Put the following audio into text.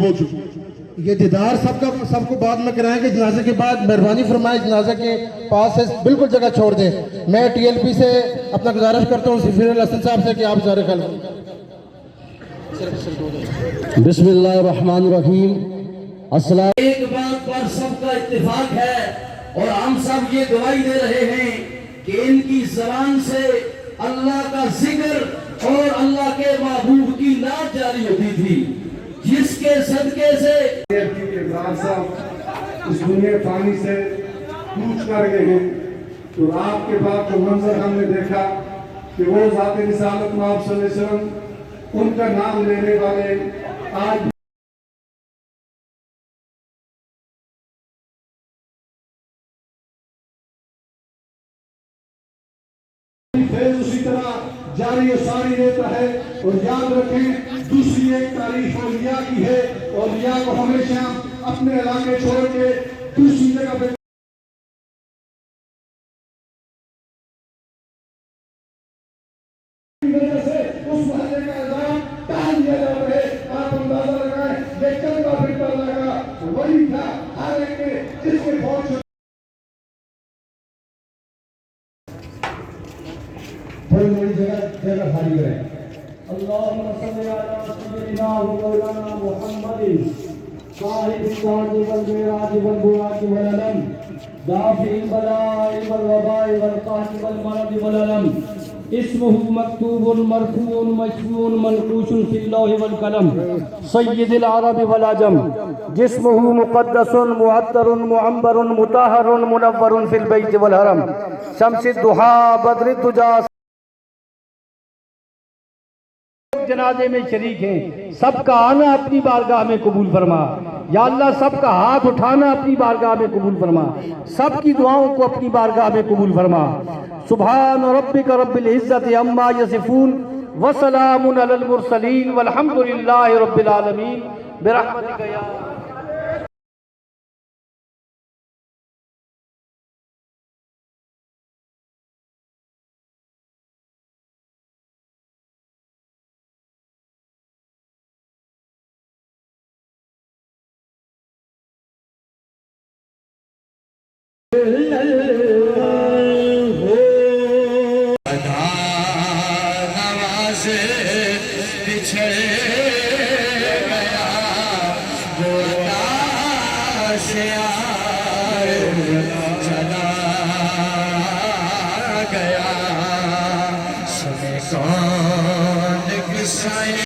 ये दीदार सबको बाद में कराएंगे जनाजे के बाद। मेहरबानी फरमाए जनाजे के पास से बिल्कुल जगह छोड़ दें। मैं टीएलपी से अपना गुजारिश करता हूँ सफीर हसन साहब से कि आप ज़ाहिर कर लें। बिस्मिल्लाहिर्रहमानिर्रहीम। अस्सलाम। एक बात पर सबका इत्तेफाक है और हम सब ये गवाही दे रहे हैं कि इनकी जबान से अल्लाह का जिक्र और अल्लाह के महबूब की नात जारी होती थी, जिसके सदके से इस दुनिया पानी से कूच कर गए हैं। तो रात के बाद जो मंजर हमने देखा कि वो ज़ात रिसालत नबी सल्लल्लाहु अलैहि वसल्लम उनका नाम लेने वाले आज उसी तरह जारी और सारी रहता है। और याद रखें दूसरी एक तारीफ और रिया की है, और रिया को हमेशा अपने इलाके छोड़ के दूसरी जगह पे उस महल्ले का इल्जाम टाल दिया जाता है। आप अंदाजा लगाएं ये चलता फिरता लगा वही था हर एक के जिसके पहुंच बड़ी जगह खाली करें। अल्लाहुम्मा सल्ली अला सय्यिदिना व मौलाना मुहम्मदिन साहिबिल ताज वल मिराज वल बुराक वल अलम दाफिल बलाई वल वबाई वल काति वल मरद वल अलम इस्मुहु मक्तूबुन मरफूउन मशफूउन मनकूशुन फिल लौहि वल कलम सय्यिदुल अरब वल अजम जिस्मुहु मुक़द्दसुन मुअत्तरुन मुअम्बरुन मुताहरुन मुनव्वरुन फिल बैत वल हरम शम्सिद दुहा बद्रिद दुजा। जनाजे में शरीक हैं, सबका आना अपनी बारगाह में कबूल फरमा। या अल्लाह सबका हाथ उठाना अपनी बारगाह में कबूल फरमा, सबकी दुआओं को अपनी बारगाह में कबूल फरमा। सुभान रब्बिका रब्बिल इज्जति अम्मा यसिफून व सलामुन अलल मुरसलीन वल्हम्दुलिल्लाहि रब्बिल आलमीन बिरहमतिका या नवाज़े बिछड़े